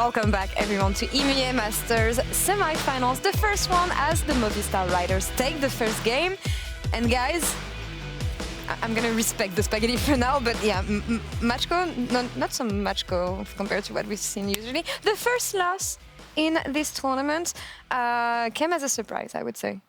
Welcome back, everyone, to EMEA Masters Semifinals. The first one as the Movistar riders take the first game. And guys, I'm gonna respect the spaghetti for now, but yeah, Macko, not so Macko compared to what we've seen usually. The first loss in this tournament came as a surprise, I would say.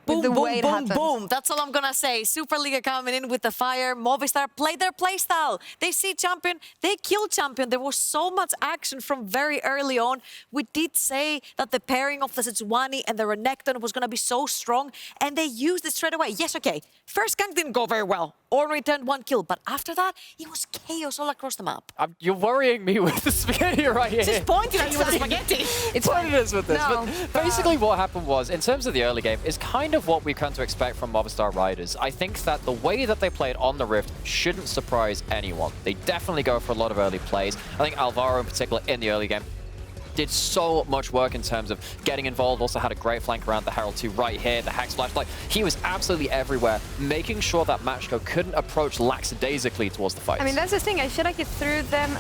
Boom, the boom, way it boom, happened. boom. That's all I'm going to say. Super League coming in with the fire. Movistar played their playstyle. They see champion. They kill champion. There was so much action from very early on. We did say that the pairing of the Sejuani and the Renekton was going to be so strong, and they used it straight away. Yes, okay. First gank didn't go very well. Ornn returned 1 kill, but after that, it was chaos all across the map. You're worrying me with the spaghetti right here. Just pointing at you with the spaghetti. It's what it is with this. No, but basically what happened was, in terms of the early game, is kind of what we come to expect from Movistar riders. I think that the way that they played on the Rift shouldn't surprise anyone. They definitely go for a lot of early plays. I think Alvaro in particular in the early game did so much work in terms of getting involved, also had a great flank around the Herald 2 right here, the Hack Splash. Like, he was absolutely everywhere, making sure that Macko couldn't approach lackadaisically towards the fight. I mean, that's the thing. I feel like it threw them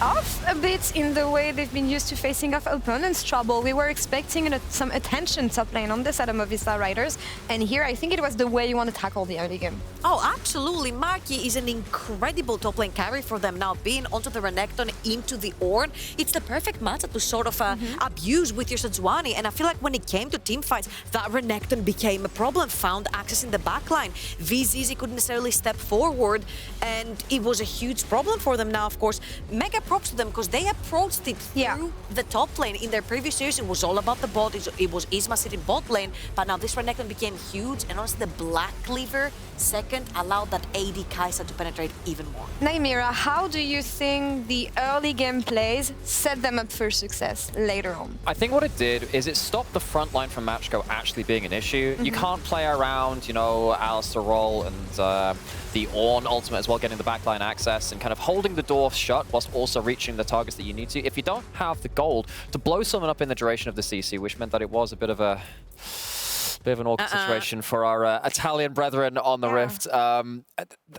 off a bit in the way they've been used to facing off opponents' trouble. We were expecting some attention top lane on the side of Movistar riders, and here I think it was the way you want to tackle the early game. Oh, absolutely. Marky is an incredible top lane carry for them now, being onto the Renekton, into the Ornn. It's the perfect matchup to sort of abuse with your Sejuani, and I feel like when it came to teamfights, that Renekton became a problem, found access in the backline. VZZ couldn't necessarily step forward, and it was a huge problem for them now, of course. Mega props to them, because they approached it through the top lane. In their previous series, it was all about the bot. It was Isma sitting bot lane, but now this Renekton became huge, and honestly, the Black Cleaver second allowed that AD Kai'Sa to penetrate even more. Naimira, how do you think the early game plays set them up for success later on? I think what it did is it stopped the front line from Macko actually being an issue. You can't play around, you know, Alistair roll and the Ornn ultimate as well, getting the backline access and kind of holding the door shut whilst also reaching the targets that you need to. If you don't have the gold to blow someone up in the duration of the CC, which meant that it was a bit of an awkward situation for our Italian brethren on the Rift.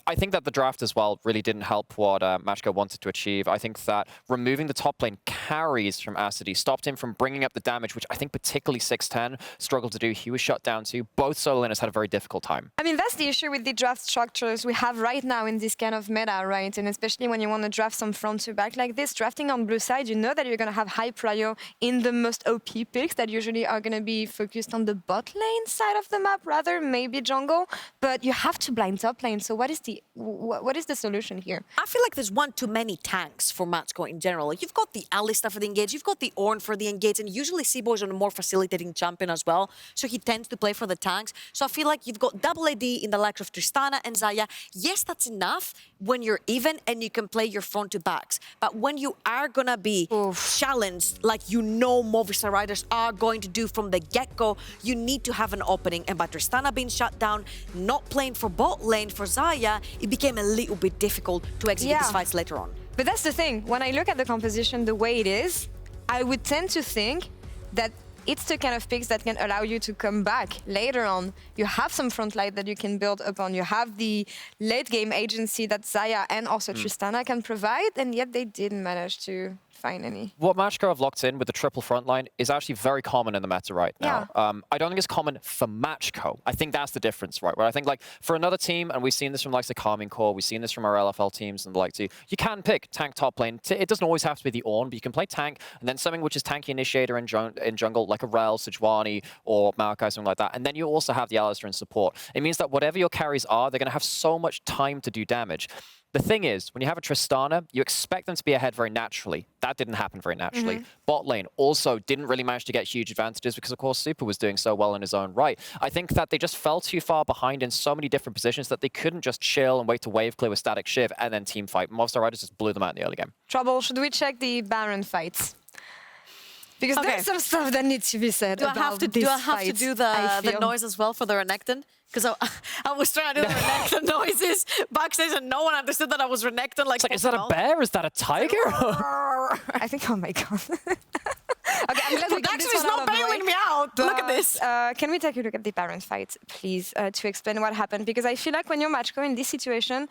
I think that the draft as well really didn't help what Macko wanted to achieve. I think that removing the top lane carries from Acidy stopped him from bringing up the damage, which I think particularly 610 struggled to do. He was shut down too. Both solo laners had a very difficult time. I mean, that's the issue with the draft structures we have right now in this kind of meta, right? And especially when you want to draft some front to back like this, drafting on blue side, you know that you're going to have high prio in the most OP picks that usually are going to be focused on the bot lane side of the map, rather maybe jungle, but you have to blind top lane. So what is the solution here? I feel like there's one too many tanks for Macko in general. Like, you've got the Alistair for the engage, you've got the Ornn for the engage, and usually C-Boy's on a more facilitating champion as well, so he tends to play for the tanks. So I feel like you've got double AD in the likes of Tristana and Xayah. Yes, that's enough when you're even and you can play your front to backs. But when you are going to be challenged, like you know Movistar riders are going to do from the get-go, you need to have an opening. And by Tristana being shut down, not playing for bot lane for Xayah, it became a little bit difficult to execute these fights later on. But that's the thing. When I look at the composition the way it is, I would tend to think that it's the kind of picks that can allow you to come back later on. You have some front line that you can build upon. You have the late game agency that Xayah and also Tristana can provide, and yet they didn't manage to find any. What Macko have locked in with the triple front line is actually very common in the meta right now. I don't think it's common for Macko. I think that's the difference, right? Where I think like for another team, and we've seen this from like the Carmine Core, we've seen this from our LFL teams and the like too, you can pick tank top lane. It doesn't always have to be the Ornn, but you can play tank and then something which is tanky initiator in jungle, like a Rel, Sejuani, or Maokai, something like that. And then you also have the Alistair in support. It means that whatever your carries are, they're going to have so much time to do damage. The thing is, when you have a Tristana, you expect them to be ahead very naturally. That didn't happen very naturally. Bot lane also didn't really manage to get huge advantages because, of course, Super was doing so well in his own right. I think that they just fell too far behind in so many different positions that they couldn't just chill and wait to wave clear with static shiv and then team fight. Movistar riders just blew them out in the early game. Trouble, should we check the Baron fights? Because there's some stuff that needs to be said about this Do I have fight, to do the noise as well for the Renekton? Because I was trying to do the Renekton noises backstage and no one understood that I was Renekton. Like, is that a bear? Is that a tiger? I think, oh my God. Okay, I'm glad we got this one out of the way. bailing me out. Look at this. Can we take a look at the Baron fight, please, to explain what happened? Because I feel like when you're Macko in this situation,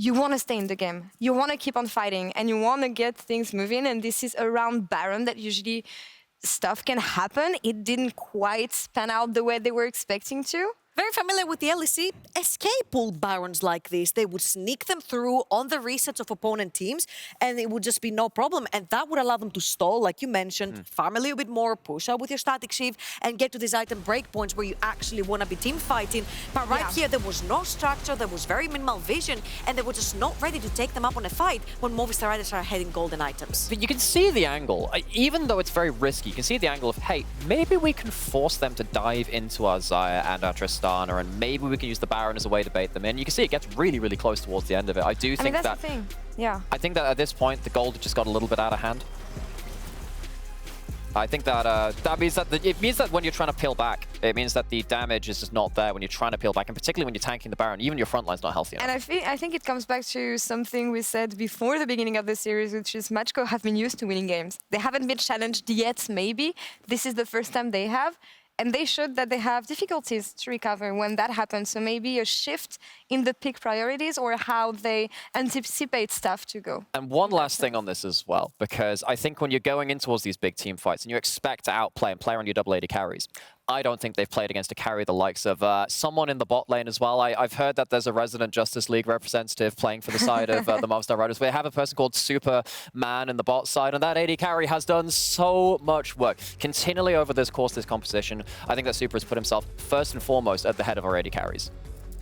you want to stay in the game. You want to keep on fighting, and you want to get things moving. And this is around Baron that usually stuff can happen. It didn't quite pan out the way they were expecting to. Very familiar with the LEC. SK pulled Barons like this. They would sneak them through on the resets of opponent teams, and it would just be no problem. And that would allow them to stall, like you mentioned, farm a little bit more, push out with your static shift, and get to these item breakpoints where you actually want to be team fighting. But right here, there was no structure, there was very minimal vision, and they were just not ready to take them up on a fight when Movistar Riders are heading golden items. But you can see the angle. Even though it's very risky, you can see the angle of, hey, maybe we can force them to dive into our Xayah and our Tristana, and maybe we can use the Baron as a way to bait them in. You can see it gets really, really close towards the end of it. I think that's that... the thing. Yeah. I think that at this point, the gold just got a little bit out of hand. I think that that means that it means that when you're trying to peel back, it means that the damage is just not there when you're trying to peel back, and particularly when you're tanking the Baron, even your front line's not healthy enough. And I think it comes back to something we said before the beginning of the series, which is Macko have been used to winning games. They haven't been challenged yet, maybe. This is the first time they have. And they showed that they have difficulties to recover when that happens. So maybe a shift in the pick priorities or how they anticipate stuff to go. And one last thing on this as well, because I think when you're going in towards these big team fights and you expect to outplay and play on your double AD carries, I don't think they've played against a carry the likes of someone in the bot lane as well. I've heard that there's a resident Justice League representative playing for the side of the Movistar Riders. We have a person called Superman in the bot side, and that AD carry has done so much work continually over this course, this competition. I think that Super has put himself first and foremost at the head of our AD carries.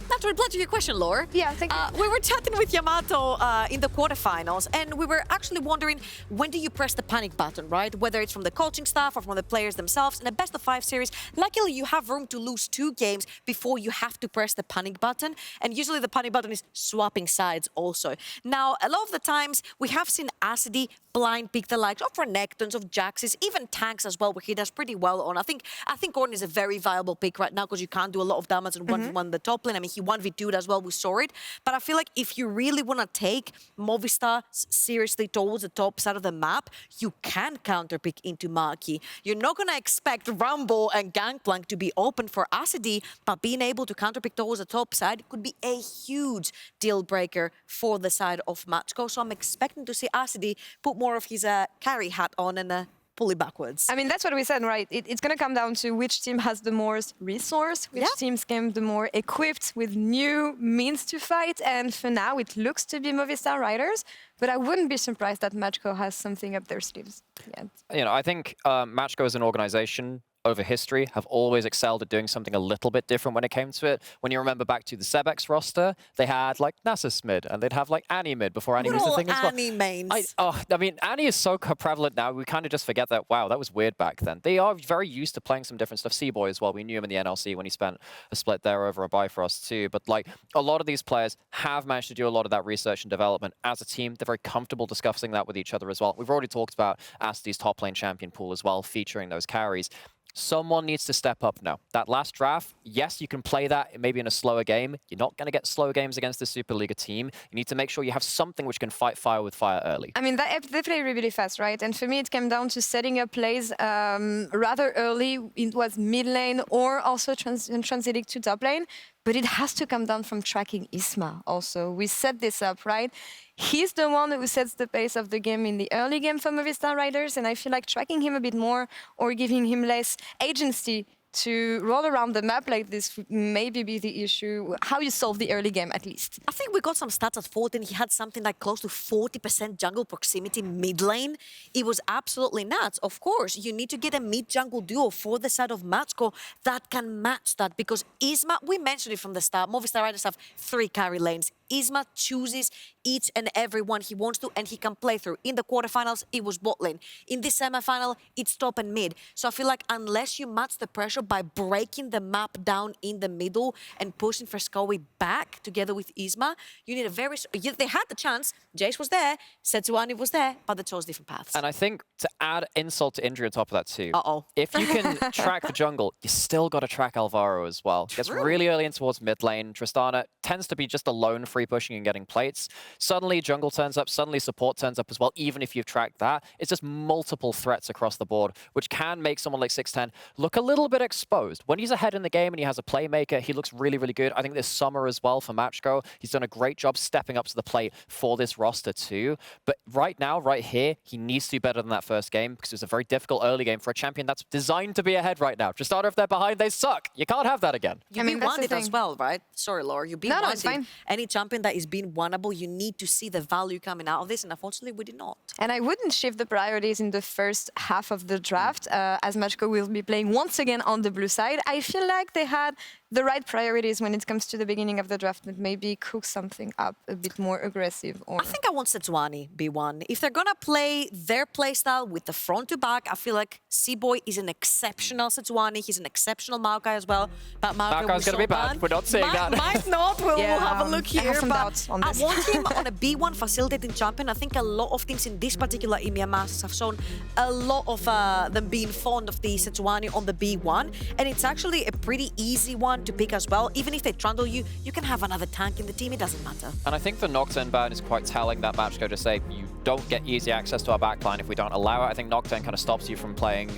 Now, to reply to your question, Laura. Yeah, thank you. We were chatting with Yamato in the quarterfinals, and we were actually wondering, when do you press the panic button, right? Whether it's from the coaching staff or from the players themselves. In a best-of-5 series, luckily you have room to lose 2 games before you have to press the panic button. And usually the panic button is swapping sides also. Now, a lot of the times, we have seen Acidy blind pick the likes of Renekton's, of Jax's, even tanks as well, where he does pretty well on. I think Gordon is a very viable pick right now because you can't do a lot of damage on 1v1 the top lane. I mean, he 1v2'd as well, we saw it. But I feel like if you really want to take Movistar seriously towards the top side of the map, you can counterpick into Maki. You're not going to expect Rumble and Gangplank to be open for Acidy, but being able to counterpick towards the top side could be a huge deal breaker for the side of Macko. So I'm expecting to see Acidy put more of his carry hat on and pull it backwards. I mean, that's what we said, right? It's going to come down to which team has the most resource, which teams came the more equipped with new means to fight. And for now, it looks to be Movistar Riders. But I wouldn't be surprised that Macko has something up their sleeves yet. You know, I think Macko as an organization over history have always excelled at doing something a little bit different when it came to it. When you remember back to the Sebex roster, they had like Nasus mid, and they'd have like Annie mid before Annie was the thing as well. Annie mains. I mean, Annie is so prevalent now, we kind of just forget that, wow, that was weird back then. They are very used to playing some different stuff. C-Boy as well, we knew him in the NLC when he spent a split there over a Bifrost too. But like, a lot of these players have managed to do a lot of that research and development as a team. They're very comfortable discussing that with each other as well. We've already talked about Acidy's top lane champion pool as well, featuring those carries. Someone needs to step up now. That last draft, yes, you can play that maybe in a slower game. You're not going to get slow games against the Superliga team. You need to make sure you have something which can fight fire with fire early. I mean, they play really fast, right? And for me, it came down to setting up plays rather early. It was mid lane or also transiting to top lane. But it has to come down from tracking Isma also. We set this up, right? He's the one who sets the pace of the game in the early game for Movistar Riders, and I feel like tracking him a bit more or giving him less agency to roll around the map like this would maybe be the issue, how you solve the early game at least. I think we got some stats at 14. He had something like close to 40% jungle proximity mid lane. It was absolutely nuts. Of course, you need to get a mid-jungle duo for the side of Macko that can match that, because Isma, we mentioned it from the start, Movistar Riders have 3 carry lanes. Isma chooses each and every one he wants to, and he can play through. In the quarterfinals, it was bot lane. In this semifinal, it's top and mid. So I feel like unless you match the pressure by breaking the map down in the middle and pushing Frescoe back together with Isma, you need a very... They had the chance. Jace was there, Setsuani was there, but they chose different paths. And I think to add insult to injury on top of that too, if you can track the jungle, you still got to track Alvaro as well. Gets really early in towards mid lane. Tristana tends to be just alone free pushing and getting plates. Suddenly jungle turns up, suddenly support turns up as well, even if you've tracked that. It's just multiple threats across the board, which can make someone like 610 look a little bit exposed. When he's ahead in the game and he has a playmaker, he looks really, really good. I think this summer as well for Macko, he's done a great job stepping up to the plate for this roster too. But right now, right here, he needs to do better than that first game because it was a very difficult early game for a champion that's designed to be ahead right now. Just start if they're behind, they suck. You can't have that again. You beat one it as well, right? Sorry, Laura. You beat one it's fine. Any champion that is being winnable, you need to see the value coming out of this, and unfortunately, we did not. And I wouldn't shift the priorities in the first half of the draft, as Macko will be playing once again on the blue side. I feel like they had the right priorities when it comes to the beginning of the draft, but maybe cook something up a bit more aggressive. Or I think I want Sejuani B1. If they're gonna play their playstyle with the front to back, I feel like C-Boy is an exceptional Sejuani. He's an exceptional Maokai as well. But Maokai's going to be bad. We're not saying that. Might not. We'll have a look I here. have some But doubts on this. I want him on a B1 facilitating champion. I think a lot of things in this particular EMEA Masters have shown a lot of them being fond of the Sejuani on the B1. And it's actually a pretty easy one to pick as well. Even if they trundle you, you can have another tank in the team. It doesn't matter. And I think the Nocturne ban is quite telling that Macko to say you don't get easy access to our backline if we don't allow it. I think Nocturne kind of stops you from playing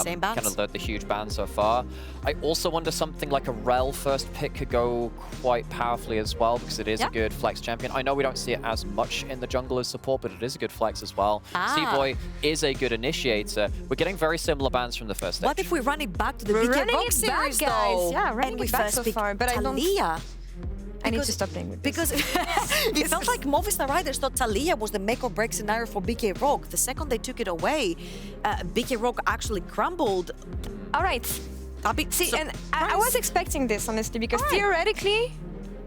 Same bans. kind of the huge ban so far. I also wonder something like a Rel first pick could go quite powerfully as well because it is a good flex champion. I know we don't see it as much in the jungle as support, but it is a good flex as well. C-Boy is a good initiator. We're getting very similar bans from the first stage. What if we run it back to the We're BK running Rock it series, back, guys. though? Yeah, running and we it back first so pick far, but I don't- Talia. I need to stop playing with this. Because it felt like Movistar Riders thought Talia was the make or break scenario for BK Rock. The second they took it away, BK Rock actually crumbled. All right. A bit See, and I was expecting this, honestly, because theoretically,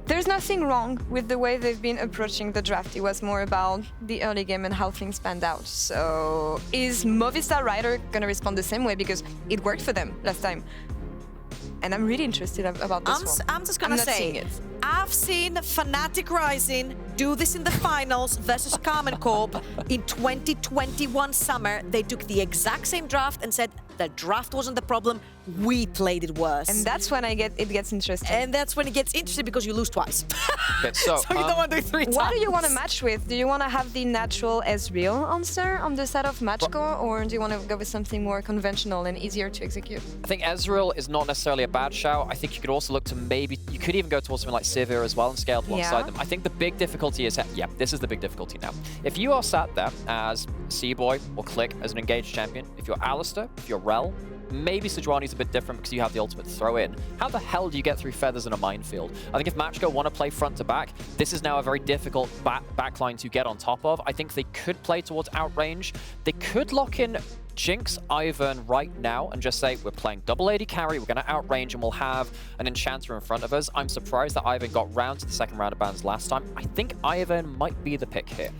there's nothing wrong with the way they've been approaching the draft. It was more about the early game and how things panned out. So is Movistar Rider going to respond the same way? Because it worked for them last time. And I'm really interested about this one. I'm just gonna not say, seeing it. I've seen Fnatic Rising do this in the finals versus Carmen Corp in 2021 summer. They took the exact same draft and said the draft wasn't the problem. We played it worse. And that's when it gets interesting. And that's when it gets interesting because you lose twice. Okay, so you don't want to do it 3 times. What do you want to match with? Do you want to have the natural Ezreal answer on the side of Macko, or do you want to go with something more conventional and easier to execute? I think Ezreal is not necessarily a bad shout. I think you could also look to maybe, you could even go towards something like Sivir as well and scale alongside them. I think the big difficulty is, this is the big difficulty now. If you are sat there as C-Boy or Click as an engaged champion, if you're Alistair, if you're Rel, maybe Sejuani's a bit different because you have the ultimate to throw in. How the hell do you get through feathers in a minefield? I think if Macko want to play front to back, this is now a very difficult backline to get on top of. I think they could play towards outrange. They could lock in Jinx, Ivern right now and just say, we're playing double AD carry, we're going to outrange and we'll have an Enchanter in front of us. I'm surprised that Ivern got round to the second round of bans last time. I think Ivern might be the pick here.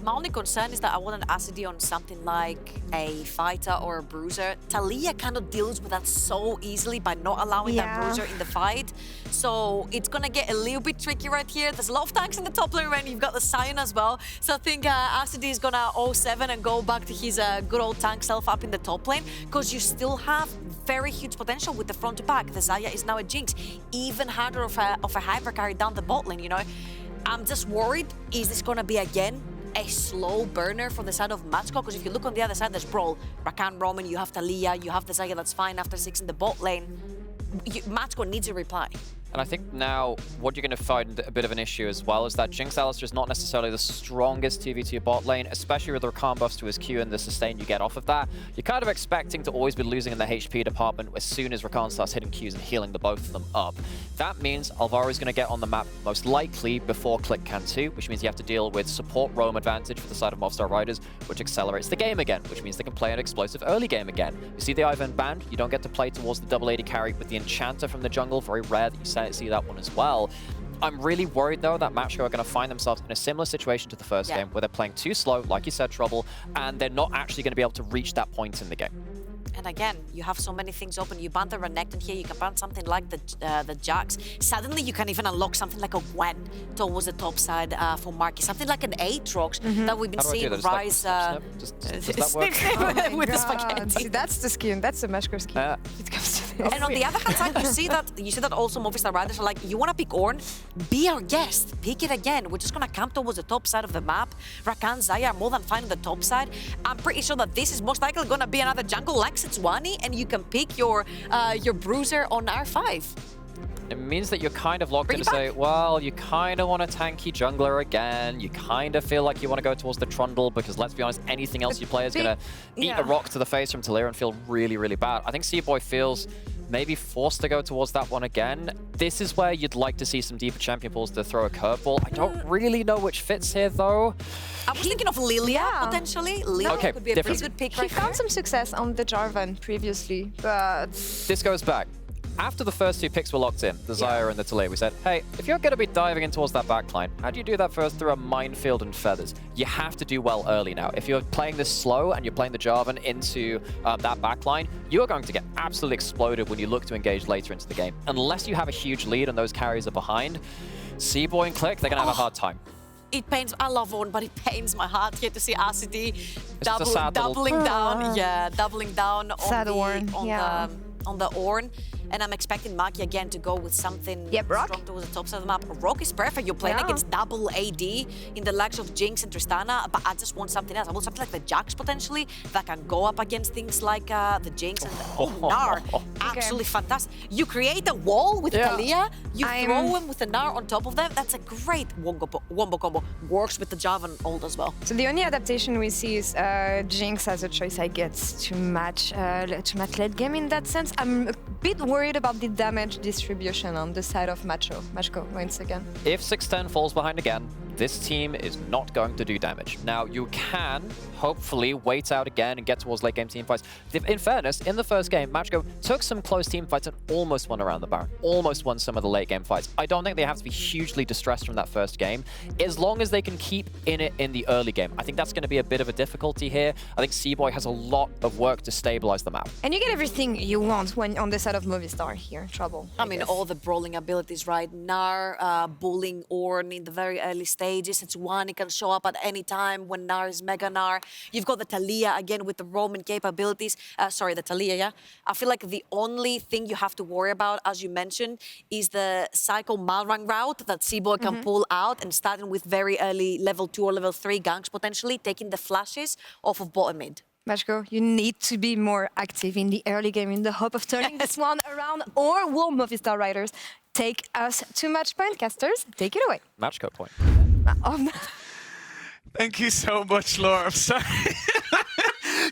My only concern is that I want an Acidy on something like a fighter or a bruiser. Talia kind of deals with that so easily by not allowing that bruiser in the fight. So it's going to get a little bit tricky right here. There's a lot of tanks in the top lane and you've got the Sion as well. So I think Acidy is going to 0-7 and go back to his good old tank self up in the top lane because you still have very huge potential with the front to back. The Xayah is now a Jinx. Even harder of a hyper carry down the bot lane, you know. I'm just worried, is this going to be again a slow burner for the side of Macko? Because if you look on the other side, there's Brawl, Rakan, Roman, you have Talia, you have the Xayah that's fine after 6 in the bot lane. Macko needs a reply. And I think now what you're going to find a bit of an issue as well is that Jinx Alistair is not necessarily the strongest 2v2 bot lane, especially with the Rakan buffs to his Q and the sustain you get off of that. You're kind of expecting to always be losing in the HP department as soon as Rakan starts hitting Qs and healing the both of them up. That means Alvaro is going to get on the map most likely before Click can too, which means you have to deal with support roam advantage for the side of Movistar Riders, which accelerates the game again, which means they can play an explosive early game again. You see the Ivern banned, you don't get to play towards the double AD carry with the Enchanter from the jungle, very rare that you see that one as well. I'm really worried though that Macko are going to find themselves in a similar situation to the first game where they're playing too slow, like you said, Trouble, and they're not actually going to be able to reach that point in the game. And again, you have so many things open. You ban the Renekton here, you can ban something like the Jax. Suddenly you can even unlock something like a Gwen towards the top side for Marky. Something like an Aatrox that we've been seeing rise. Does that work? With the spaghetti. See, that's the skin. That's the Macko skin. It comes to And on the other hand side, you see that also Movistar Riders are like, you want to pick Ornn? Be our guest. Pick it again. We're just going to come towards the top side of the map. Rakan, Xayah are more than fine on the top side. I'm pretty sure that this is most likely going to be another jungle like Sejuani, and you can pick your bruiser on R5. It means that you're kind of locked in to say, well, you kind of want a tanky jungler again. You kind of feel like you want to go towards the Trundle because, let's be honest, anything else you play is going to eat a rock to the face from Taliyah and feel really, really bad. I think Seaboy feels maybe forced to go towards that one again. This is where you'd like to see some deeper champion pools to throw a curveball. I don't really know which fits here, though. I was thinking of Lilia, potentially. Lilia could be a pretty good pick right He found some success on the Jarvan previously, but... This goes back. After the first two picks were locked in, the Xayah and the Taliyah, we said, hey, if you're going to be diving in towards that backline, how do you do that first through a minefield and feathers? You have to do well early now. If you're playing this slow and you're playing the Jarvan into that backline, you're going to get absolutely exploded when you look to engage later into the game. Unless you have a huge lead and those carries are behind, Seaboy and Click, they're going to have a hard time. It pains, I love Ornn, but it pains my heart here to see RCT doubling down on the Ornn. And I'm expecting Macko again to go with something strong towards the top side of the map. Rock is perfect. You're playing against double AD in the likes of Jinx and Tristana, but I just want something else. I want something like the Jax potentially that can go up against things like the Jinx and Gnar. Absolutely fantastic. You create a wall with Taliyah, you throw him with the Gnar on top of them. That's a great wombo combo. Works with the Jarvan ult as well. So the only adaptation we see is Jinx as a choice, I guess, to match late game in that sense. I'm a bit worried about the damage distribution on the side of Macko once again. If 610 falls behind again, this team is not going to do damage. Now, you can hopefully wait out again and get towards late game team fights. In fairness, in the first game, Macko took some close team fights and almost won around the Baron, almost won some of the late game fights. I don't think they have to be hugely distressed from that first game, as long as they can keep in it in the early game. I think that's going to be a bit of a difficulty here. I think Seaboy has a lot of work to stabilize the map. And you get everything you want when on the side of Movistar here. Trouble. I mean, all the brawling abilities, right? Gnar, bullying Ornn in the very early stages. Sejuani can show up at any time when Gnar is Mega Gnar. You've got the Taliyah again with the roaming capabilities. Sorry, the Taliyah, yeah. I feel like the only thing you have to worry about, as you mentioned, is the Psycho Malrang route that Seaboy can pull out and starting with very early level 2 or level 3 ganks potentially, taking the flashes off of bottom mid. Macko, you need to be more active in the early game in the hope of turning this one around, or will Movistar Riders take us to match point? Casters, take it away. Match code point. Thank you so much, Laura. I'm sorry.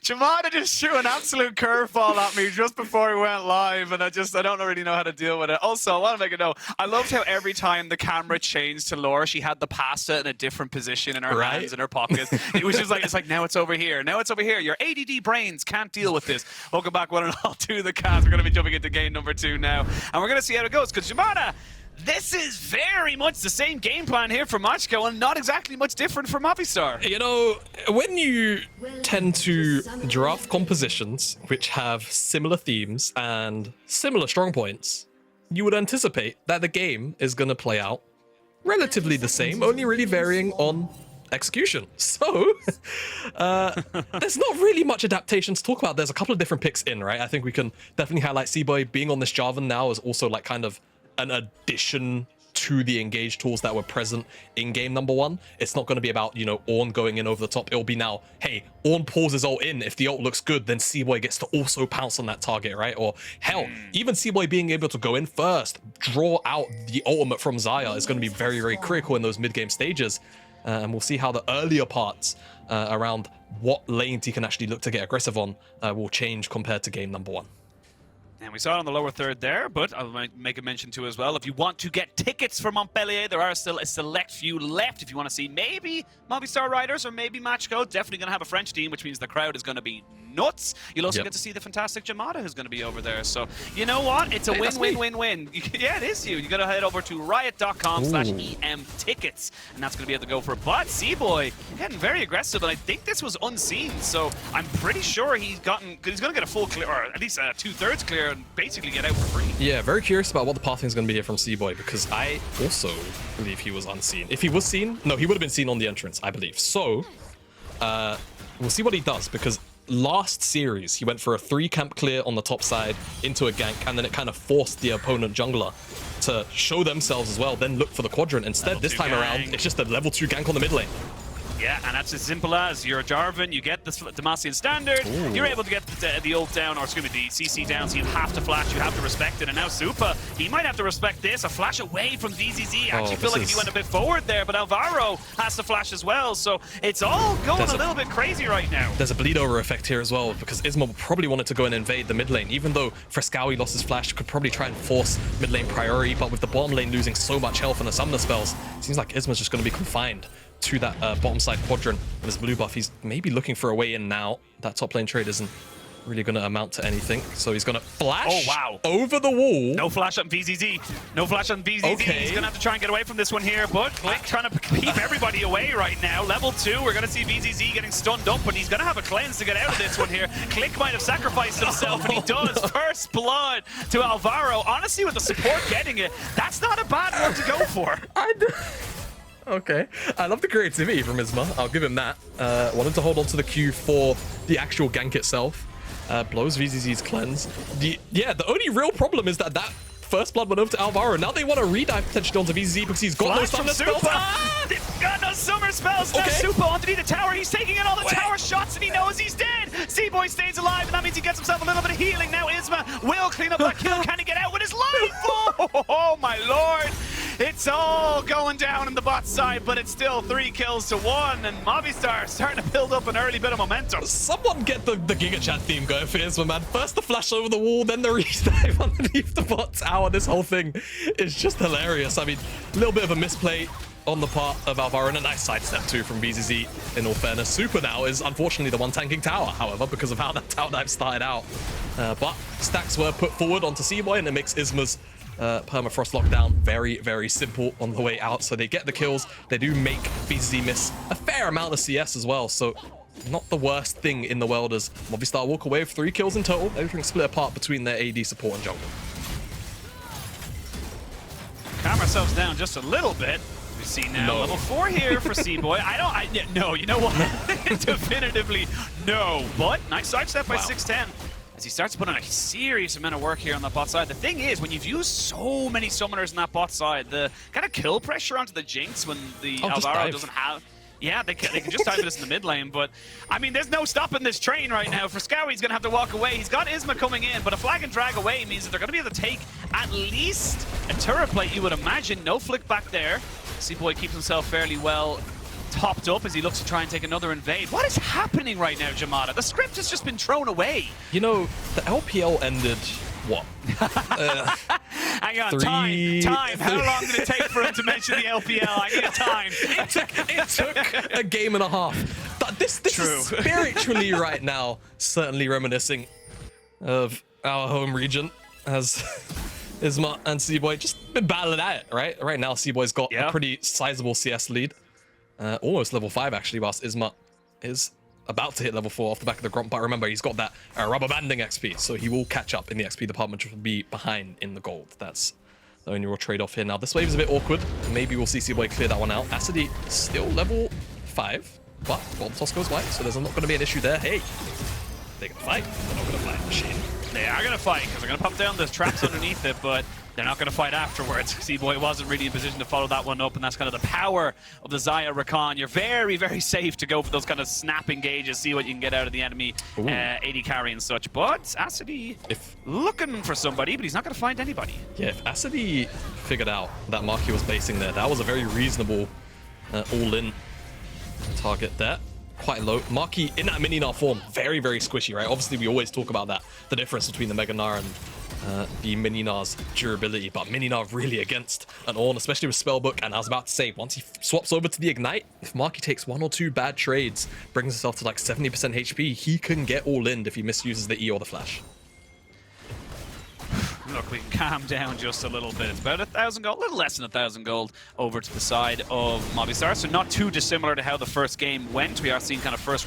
Jamada just threw an absolute curveball at me just before we went live, and I don't really know how to deal with it. Also, I want to make a note. I loved how every time the camera changed to Laura, she had the pasta in a different position in her hands, in her pockets. It was just like, it's like, now it's over here. Now it's over here. Your ADD brains can't deal with this. Welcome back, one and all, to the cast. We're going to be jumping into game number 2 now, and we're going to see how it goes, because Jamada, this is very much the same game plan here for Macko and not exactly much different from Movistar. You know, when you tend to draft compositions which have similar themes and similar strong points, you would anticipate that the game is going to play out relatively the same, only really varying on execution. So, there's not really much adaptation to talk about. There's a couple of different picks in, right? I think we can definitely highlight Seaboy being on this Jarvan now is also like kind of an addition to the engage tools that were present in game number 1. It's not going to be about, you know, Ornn going in over the top. It'll be now, hey, Ornn pulls his ult in. If the ult looks good, then Seaboy gets to also pounce on that target, right? Or hell, even Seaboy being able to go in first, draw out the ultimate from Xayah is going to be very, very critical in those mid-game stages. And we'll see how the earlier parts around what lanes he can actually look to get aggressive on will change compared to game number 1. And we saw it on the lower third there, but I'll make a mention too as well. If you want to get tickets for Montpellier, there are still a select few left. If you want to see maybe Movistar Riders or maybe Macko, definitely going to have a French team, which means the crowd is going to be nuts. You'll also get to see the fantastic Jamada who's going to be over there. So, you know what? It's a win-win-win-win. Yeah, it is you. You got to head over to riot.com/EM-tickets, and that's going to be able to go for it. But Seaboy getting very aggressive, and I think this was unseen, so I'm pretty sure he's going to get a full clear, or at least a 2/3 clear, and basically get out for free. Yeah, very curious about what the pathing is going to be here from Seaboy, because I also believe he was unseen. If he was seen, no, he would have been seen on the entrance, I believe. So, we'll see what he does, because last series, he went for a 3-camp clear on the top side into a gank, and then it kind of forced the opponent jungler to show themselves as well, then look for the quadrant. Instead, this time around, it's just a level 2 gank on the mid lane. Yeah, and that's as simple as you're a Jarvan, you get the Demacian standard, you're able to get the ult down, or excuse me, the CC down, so you have to flash, you have to respect it. And now Supa, he might have to respect this, a flash away from VZZ. I actually feel like if he went a bit forward there, but Alvaro has to flash as well, so it's all going a little bit crazy right now. There's a bleed over effect here as well, because Isma probably wanted to go and invade the mid lane, even though Fresskowy lost his flash, could probably try and force mid lane priority, but with the bottom lane losing so much health and the summoner spells, it seems like Isma's just going to be confined to that bottom side quadrant with his blue buff. He's maybe looking for a way in now. That top lane trade isn't really going to amount to anything, so he's going to flash over the wall. No flash on VZZ. No flash on VZZ. Okay. He's going to have to try and get away from this one here, but Click trying to keep everybody away right now. Level 2, we're going to see VZZ getting stunned up, but he's going to have a cleanse to get out of this one here. Click might have sacrificed himself, and he does. First blood to Alvaro. Honestly, with the support getting it, that's not a bad one to go for. Okay, I love the creativity from Isma. I'll give him that. Wanted to hold on to the Q for the actual gank itself. Blows VZZ's cleanse. The only real problem is that first blood went over to Alvaro. Now they want to redive potentially onto VZZ because he's got no summoner spells. They've got no summer spells. Now Supa underneath the tower. He's taking in all the tower shots and he knows he's dead. C-Boy stays alive and that means he gets himself a little bit of healing. Now Isma will clean up that kill. Can he get out with his life? Oh my lord. It's all going down in the bot side, but it's still 3 kills to 1, and Movistar starting to build up an early bit of momentum. Someone get the Giga Chat theme going for Isma, man. First the flash over the wall, then the redive underneath the bot tower. This whole thing is just hilarious. I mean, a little bit of a misplay on the part of Alvaro, and a nice sidestep too from BZZ, in all fairness. Supa now is unfortunately the one tanking tower, however, because of how that tower dive started out. But stacks were put forward onto C-Boy, and it makes Isma's permafrost lockdown very, very simple on the way out. So they get the kills. They do make BZZ miss a fair amount of CS as well. So not the worst thing in the world as Movistar walk away with 3 kills in total. Everything split apart between their AD support and jungle. Calm ourselves down just a little bit. We see now level 4 here for C-Boy. No, you know what? Definitively no. But nice sidestep by 610. As he starts to put in a serious amount of work here on that bot side. The thing is, when you've used so many summoners in that bot side, the kind of kill pressure onto the Jinx when the Alvaro doesn't have... Yeah, they can just dive this in the mid lane, but I mean, there's no stopping this train right now. Fresskowy's going to have to walk away. He's got Isma coming in, but a flag and drag away means that they're going to be able to take at least a turret plate, you would imagine. No flick back there. C-Boy keeps himself fairly well topped up as he looks to try and take another invade. What is happening right now, Jamada? The script has just been thrown away. You know, the LPL ended, what? Hang on, time. How long did it take for him to mention the LPL? I need a time. It took a game and a half. But this is spiritually right now certainly reminiscing of our home region as Isma and C-Boy just been battling at it, right? Right now, C-Boy's got a pretty sizable CS lead. Almost level 5 actually, whilst Isma is about to hit level 4 off the back of the Gromp. But remember, he's got that rubber banding XP, so he will catch up in the XP department, which will be behind in the gold. That's the only real trade-off here. Now, this wave is a bit awkward. Maybe we'll see C-Boy clear that one out. Acidy still level 5, but bottom toss goes white, so there's not going to be an issue there. Hey, they're going to fight. They're not going to fight. Machine. They are going to fight, because they're going to pop down the traps underneath it, but they're not going to fight afterwards. C-Boy wasn't really in position to follow that one up, and that's kind of the power of the Xayah Rakan. You're very, very safe to go for those kind of snap engages, see what you can get out of the enemy AD carry and such. But Acidy looking for somebody, but he's not going to find anybody. Yeah, if Acidy figured out that Marky was basing there, that was a very reasonable all-in target there. Quite low. Marky in that mini Gnar form, very, very squishy, right? Obviously, we always talk about that, the difference between the Mega Gnar and the Mini Gnar's durability, but Mini Gnar really against an Ornn, especially with Spellbook. And I was about to say, once he swaps over to the Ignite, if Marky takes 1 or 2 bad trades, brings himself to like 70% HP, he can get all in if he misuses the E or the Flash. Look, we can calm down just a little bit. It's about 1,000 gold, a little less than 1,000 gold over to the side of Movistar. So not too dissimilar to how the first game went. We are seeing kind of first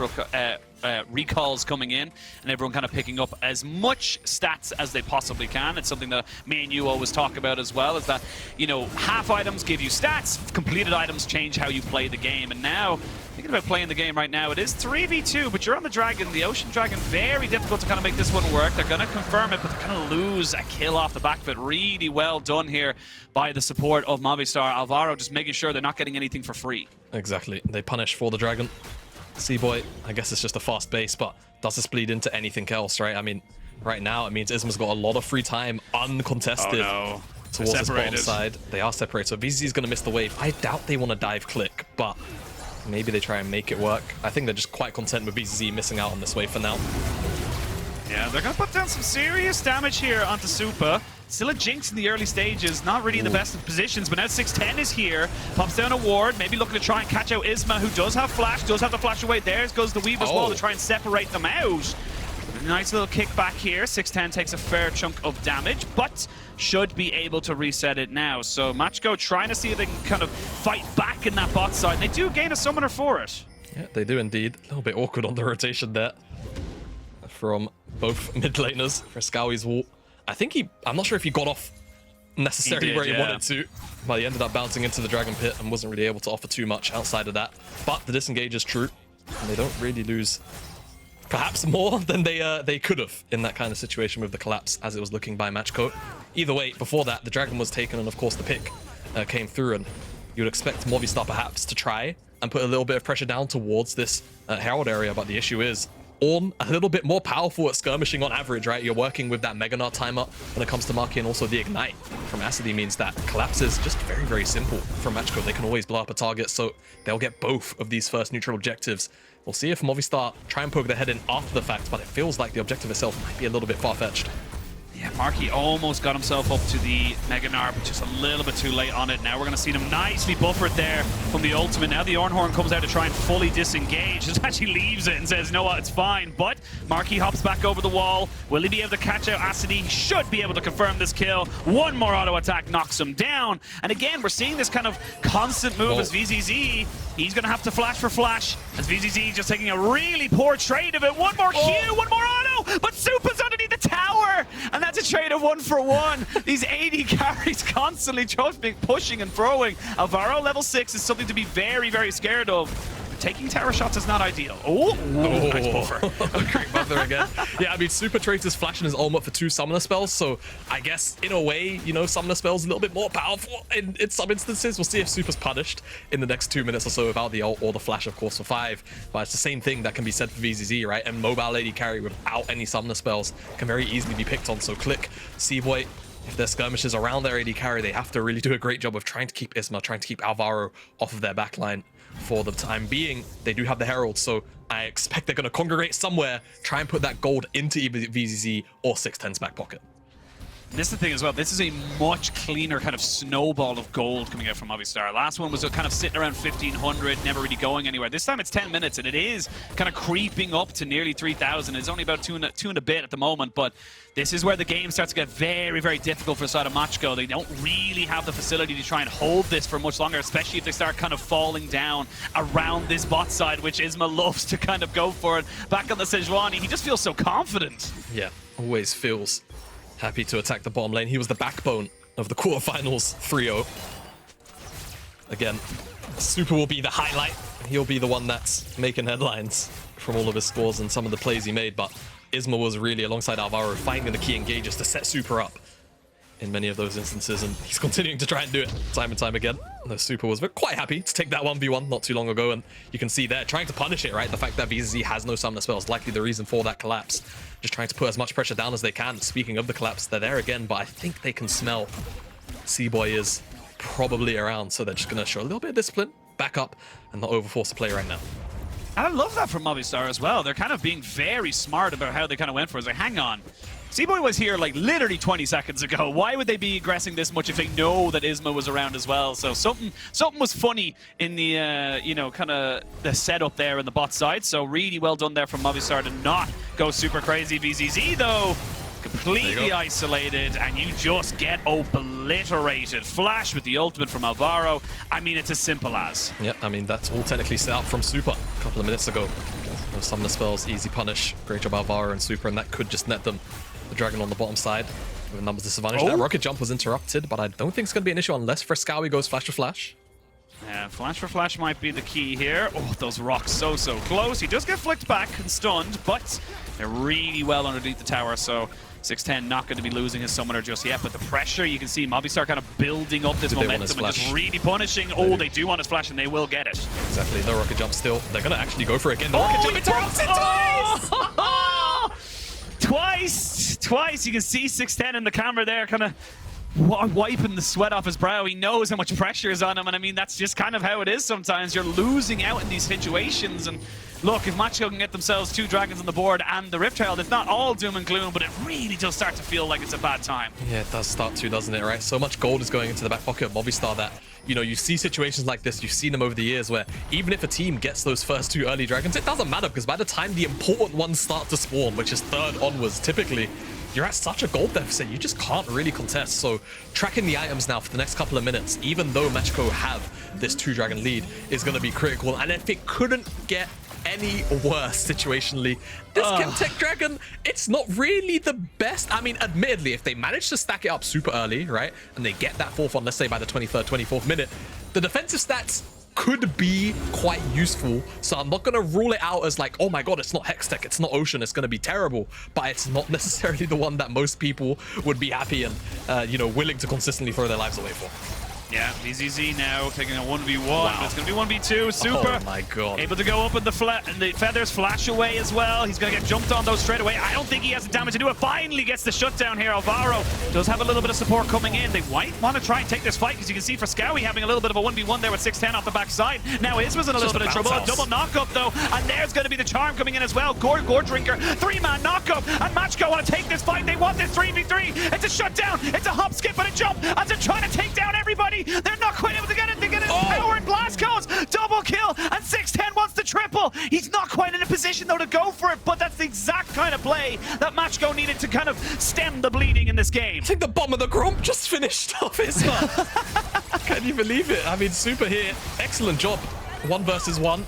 recalls coming in, and everyone kind of picking up as much stats as they possibly can. It's something that me and you always talk about as well, is that, you know, half items give you stats, completed items change how you play the game. And now, thinking about playing the game right now, it is 3v2, but you're on the Dragon, the Ocean Dragon. Very difficult to kind of make this one work. They're going to confirm it, but they're going to lose a kill off the back of it. Really well done here by the support of Movistar. Alvaro just making sure they're not getting anything for free. Exactly. They punish for the Dragon. C-Boy, I guess it's just a fast base, but does this bleed into anything else, right? I mean, right now it means IZMA's got a lot of free time, uncontested, towards this bottom side. They are separated, so VZZ is going to miss the wave. I doubt they want to dive click, but maybe they try and make it work. I think they're just quite content with VZZ missing out on this wave for now. Yeah, they're going to put down some serious damage here onto Super. Still a Jinx in the early stages, not really in the best of positions, but now 610 is here, pops down a ward, maybe looking to try and catch out IZMA, who does have flash, does have the flash away. There goes the Weaver's Wall to try and separate them out. Nice little kick back here. 610 takes a fair chunk of damage, but should be able to reset it now. So Macko trying to see if they can kind of fight back in that bot side. They do gain a summoner for it. Yeah, they do indeed. A little bit awkward on the rotation there from both mid laners. Frescowi's wall. I think I'm not sure if he got off necessarily where he wanted to, but he ended up bouncing into the Dragon Pit and wasn't really able to offer too much outside of that. But the disengage is true, and they don't really lose perhaps more than they could have in that kind of situation with the collapse as it was looking by Macko. Either way, before that, the Dragon was taken, and of course the pick came through, and you would expect Movistar perhaps to try and put a little bit of pressure down towards this Herald area, but the issue is Ornn a little bit more powerful at skirmishing on average, right? You're working with that Mega Nart timer when it comes to Marky, and also the Ignite from Acidy means that collapse is just very, very simple from Macko. They can always blow up a target, so they'll get both of these first neutral objectives. We'll see if Movistar try and poke their head in after the fact, but it feels like the objective itself might be a little bit far-fetched. Yeah, Marky almost got himself up to the Mega Nart, but just a little bit too late on it. Now we're going to see them nicely buffered there from the ultimate. Now the Ornhorn comes out to try and fully disengage. Just actually leaves it and says, you know what, it's fine. But Marky hops back over the wall. Will he be able to catch out Acidy? He should be able to confirm this kill. One more auto attack knocks him down. And again, we're seeing this kind of constant move as VZZ. He's going to have to flash for flash, as VZZ just taking a really poor trade of it. One more Q, one more auto, but Supa's underneath the tower, and that's a trade of 1 for 1. These AD carries constantly pushing and throwing. Alvaro level 6 is something to be very, very scared of. Taking tower shots is not ideal. Oh, nice buffer. Great buffer again. Yeah, I mean, Super trades his flash and his ultimate for 2 summoner spells, so I guess in a way, you know, summoner spells a little bit more powerful in some instances. We'll see if Super's punished in the next 2 minutes or so without the ult or the flash, of course, for 5. But it's the same thing that can be said for VZZ, right? And mobile AD carry without any summoner spells can very easily be picked on. So Click, C-Boy, if their skirmishes around their AD carry, they have to really do a great job of trying to keep IZMA, trying to keep Alvaro off of their backline. For the time being, they do have the Herald, so I expect they're going to congregate somewhere, try and put that gold into either VZZ or 610's back pocket. This is the thing as well, this is a much cleaner kind of snowball of gold coming out from Movistar. Last one was kind of sitting around 1,500, never really going anywhere. This time it's 10 minutes, and it is kind of creeping up to nearly 3,000. It's only about two and a bit at the moment, but this is where the game starts to get very, very difficult for the side of Macko. They don't really have the facility to try and hold this for much longer, especially if they start kind of falling down around this bot side, which IZMA loves to kind of go for it. Back on the Sejuani, he just feels so confident. Yeah, always feels happy to attack the bottom lane. He was the backbone of the quarterfinals 3-0. Again, Super will be the highlight. He'll be the one that's making headlines from all of his scores and some of the plays he made, but IZMA was really, alongside Alvaro, finding the key engages to set Super up in many of those instances, and he's continuing to try and do it time and time again. The Super was quite happy to take that 1v1 not too long ago, and you can see there, trying to punish it, right? The fact that VZZ has no summoner spells, likely the reason for that collapse. Just trying to put as much pressure down as they can. Speaking of the collapse, they're there again, but I think they can smell C-Boy is probably around, so they're just going to show a little bit of discipline, back up, and not overforce the play right now. And I love that from Movistar as well. They're kind of being very smart about how they kind of went for it. It's like, hang on. C-Boy was here like literally 20 seconds ago. Why would they be aggressing this much if they know that IZMA was around as well? So something was funny in the, you know, kind of the setup there in the bot side. So really well done there from Movistar to not go super crazy. VZZ though, completely isolated, and you just get obliterated. Flash with the ultimate from Alvaro. I mean, it's as simple as. Yep, I mean, that's all technically set up from Super a couple of minutes ago. Those summoner spells, easy punish. Great job Alvaro and Super, and that could just net them the dragon on the bottom side with a numbers disadvantage. That rocket jump was interrupted, but I don't think it's going to be an issue unless Frescowi goes flash for flash. Yeah, flash for flash might be the key here. Oh, those rocks so close. He does get flicked back and stunned, but they're really well underneath the tower, so 610 not going to be losing his summoner just yet, but the pressure, you can see Movistar kind of building up this momentum and just really punishing. Oh, they do want his flash, and they will get it. Exactly, no rocket jump still. They're going to actually go for it again. The rocket jump interrupts it twice! Twice! You can see 610 in the camera there, kind of wiping the sweat off his brow. He knows how much pressure is on him, and I mean, that's just kind of how it is sometimes. You're losing out in these situations, and look, if Macko can get themselves 2 dragons on the board and the Rift Herald, it's not all doom and gloom, but it really does start to feel like it's a bad time. Yeah, it does start to, doesn't it, right? So much gold is going into the back pocket of Movistar that, you know, you see situations like this, you've seen them over the years where even if a team gets those first 2 early dragons, it doesn't matter, because by the time the important ones start to spawn, which is 3rd onwards typically, you're at such a gold deficit, you just can't really contest. So tracking the items now for the next couple of minutes, even though Macko have this 2-dragon lead, is going to be critical. And if it couldn't get any worse situationally, this Chemtech Dragon, it's not really the best. I mean, admittedly, if they manage to stack it up super early, right, and they get that 4th one, let's say by the 23rd, 24th minute, the defensive stats could be quite useful. So I'm not going to rule it out as like, oh my god, it's not Hextech, it's not Ocean, it's going to be terrible, but it's not necessarily the one that most people would be happy and, you know, willing to consistently throw their lives away for. Yeah, VZZ now taking a 1v1. Wow. It's going to be 1v2. Super. Oh my god. Able to go up in the feathers, flash away as well. He's going to get jumped on those straight away. I don't think he has the damage to do it. Finally gets the shutdown here. Alvaro does have a little bit of support coming in. They might want to try and take this fight, because you can see Frescowi having a little bit of a 1v1 there with 610 off the backside. Now Iz was in a little bit of trouble. A double knockup though, and there's going to be the charm coming in as well. Gore Drinker, 3-man knockup, and Macko want to take this fight. They want this 3v3. It's a shutdown. It's a hop, skip, and a jump as they're trying to take down everybody. They're not quite able to get it. They get it. Power and blast codes. Double kill, and 610 wants the triple. He's not quite in a position though to go for it, but that's the exact kind of play that Macko needed to kind of stem the bleeding in this game. I think the bomb of the Gromp just finished off Isma. Can you believe it? I mean, Super here, excellent job. 1 versus 1.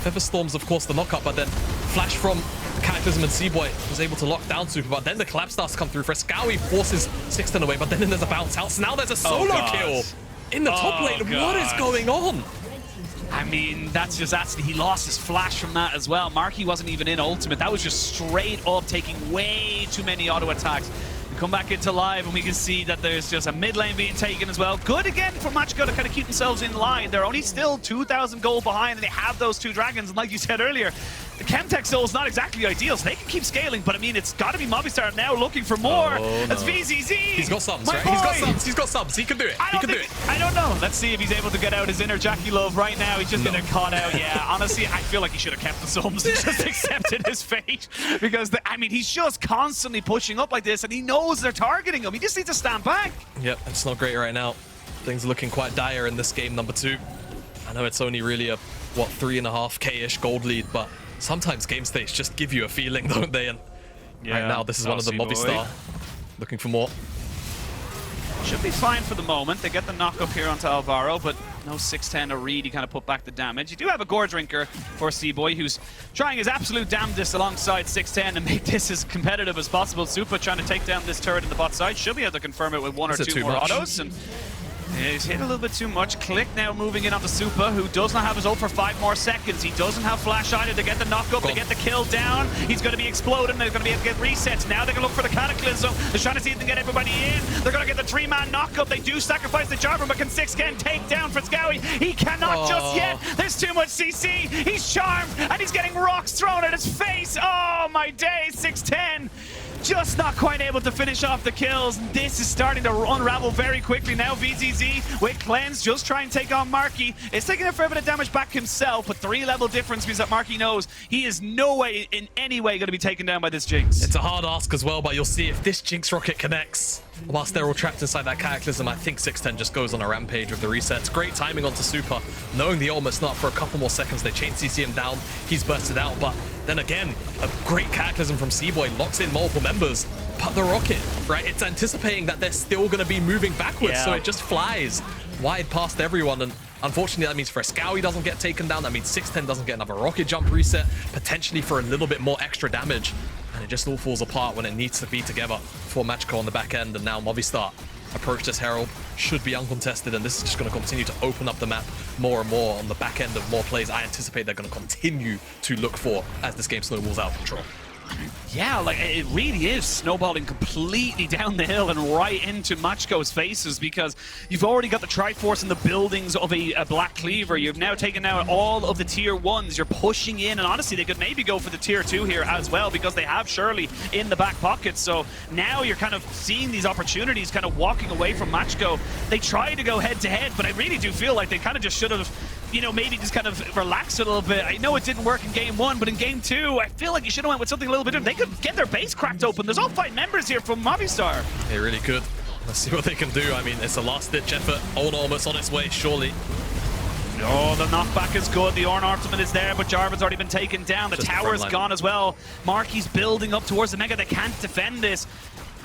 Featherstorm's of course the knockup, but then flash from Cataclysm and Seaboy was able to lock down Super, but then the collapse starts to come through. Frescowi forces 610 away, but then there's a bounce out. So now there's a solo kill in the top lane. What is going on? I mean, that's just actually, he lost his flash from that as well. Marky wasn't even in ultimate. That was just straight up taking way too many auto attacks. We come back into live and we can see that there's just a mid lane being taken as well. Good again for Macko to kind of keep themselves in line. They're only still 2,000 gold behind, and they have those 2 dragons. And like you said earlier, the Chemtech soul is not exactly ideal, so they can keep scaling, but I mean, it's got to be Movistar now looking for more. That's VZZ. He's got subs, right? Boy. He's got subs. He can do it. He can do it. I don't know. Let's see if he's able to get out his inner Jackie Love right now. He's just getting caught out. Yeah, honestly, I feel like he should have kept the subs and just accepted his fate, because I mean, he's just constantly pushing up like this, and he knows they're targeting him. He just needs to stand back. Yep, it's not great right now. Things are looking quite dire in this game number 2. I know it's only really a, what, 3.5k-ish gold lead, but sometimes game states just give you a feeling, don't they? And right now, this is one of the Movistar looking for more. Should be fine for the moment. They get the knock-up here onto Alvaro, but no 610 to Reed. He kind of put back the damage. You do have a Gore Drinker for Seaboy, who's trying his absolute damnedest alongside 610 to make this as competitive as possible. Supa trying to take down this turret in the bot side. Should be able to confirm it with 1 or 2 more autos. And yeah, he's hit a little bit too much. Click now moving in onto Supa, who does not have his ult for 5 more seconds. He doesn't have flash either. They get the knock-up, they get the kill down. He's going to be exploding. They're going to be able to get resets. Now they're going to look for the Cataclysm. They're trying to see if they can get everybody in. They're going to get the 3-man knock-up. They do sacrifice the Jarvan, but can 610 take down Frescowi? He cannot just yet. There's too much CC. He's charmed, and he's getting rocks thrown at his face. Oh, my day, 610. Just not quite able to finish off the kills. This is starting to unravel very quickly now. VZZ with Cleanse just try and take on Marky. It's taking a fair bit of damage back himself, but 3-level difference means that Marky knows he is no way, in any way, going to be taken down by this Jinx. It's a hard ask as well, but you'll see if this Jinx rocket connects. Whilst they're all trapped inside that Cataclysm, I think 610 just goes on a rampage with the resets. Great timing onto Super. Knowing the ultimate's not for a couple more seconds, they chain CC him down. He's bursted out, but then again, a great Cataclysm from Seaboy locks in multiple members. But the rocket, right, it's anticipating that they're still going to be moving backwards, so it just flies wide past everyone. And Unfortunately, that means Frescowie doesn't get taken down. That means 610 doesn't get another rocket jump reset, potentially for a little bit more extra damage. And it just all falls apart when it needs to be together for Macko on the back end. And now Movistar approach this Herald should be uncontested, and this is just going to continue to open up the map more and more on the back end of more plays I anticipate they're going to continue to look for as this game snowballs out of control. Yeah, like it really is snowballing completely down the hill and right into Macko's faces, because you've already got the Triforce in the buildings of a Black Cleaver. You've now taken out all of the tier 1s. You're pushing in, and honestly, they could maybe go for the tier 2 here as well, because they have Shirley in the back pocket. So now you're kind of seeing these opportunities kind of walking away from Macko. They try to go head to head, but I really do feel like they kind of just should have, you know, maybe just kind of relaxed a little bit. I know it didn't work in game 1, but in game 2, I feel like you should have went with something a little bit different. They could get their base cracked open. There's all 5 members here from Movistar. They really could. Let's see what they can do. I mean, it's a last-ditch effort. Own almost on its way, surely. Oh, the knockback is good. The Ornn ultimate is there, but Jarvan's already been taken down. The tower's gone as well. Marky's building up towards the Mega. They can't defend this.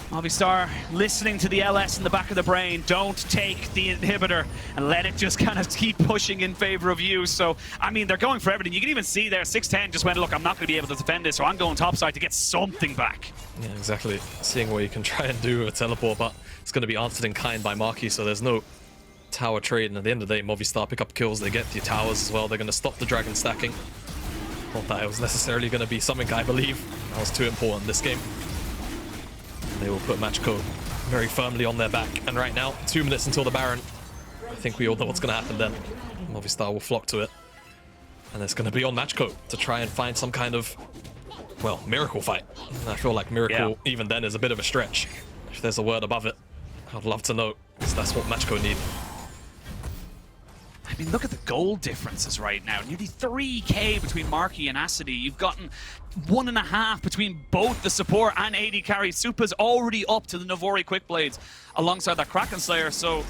Movistar listening to the LS in the back of the brain. Don't take the inhibitor and let it just kind of keep pushing in favor of you. So, I mean, they're going for everything. You can even see there, 610 just went, look, I'm not going to be able to defend this, so I'm going topside to get something back. Yeah, exactly. Seeing what you can try and do with a teleport, but it's going to be answered in kind by Marky, so there's no tower trade. And at the end of the day, Movistar pick up kills. They get the towers as well. They're going to stop the dragon stacking. Not that it was necessarily going to be something I believe. That was too important this game. They will put Macko very firmly on their back. And right now, 2 minutes until the Baron. I think we all know what's going to happen then. Movistar will flock to it. And it's going to be on Macko to try and find some kind of, well, miracle fight. And I feel like miracle, even then, is a bit of a stretch. If there's a word above it, I'd love to know, because that's what Macko need. I mean, look at the goal differences right now. Nearly 3k between Marky and Acidi. You've gotten 1.5 between both the support and AD carry. Supa's already up to the Navori Quickblades alongside that Kraken Slayer, so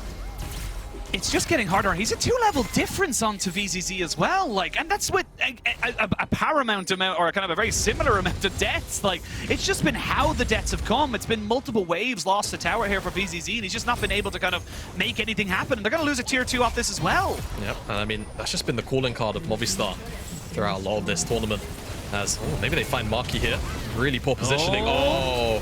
it's just getting harder. He's a 2-level difference onto VZZ as well, like, and that's with a paramount amount, or kind of a very similar amount of deaths. Like, it's just been how the deaths have come. It's been multiple waves lost to tower here for VZZ, and he's just not been able to kind of make anything happen. And they're going to lose a tier 2 off this as well. Yep, and I mean, that's just been the calling card of Movistar throughout a lot of this tournament. As, oh, maybe they find Marky here. Really poor positioning. Oh.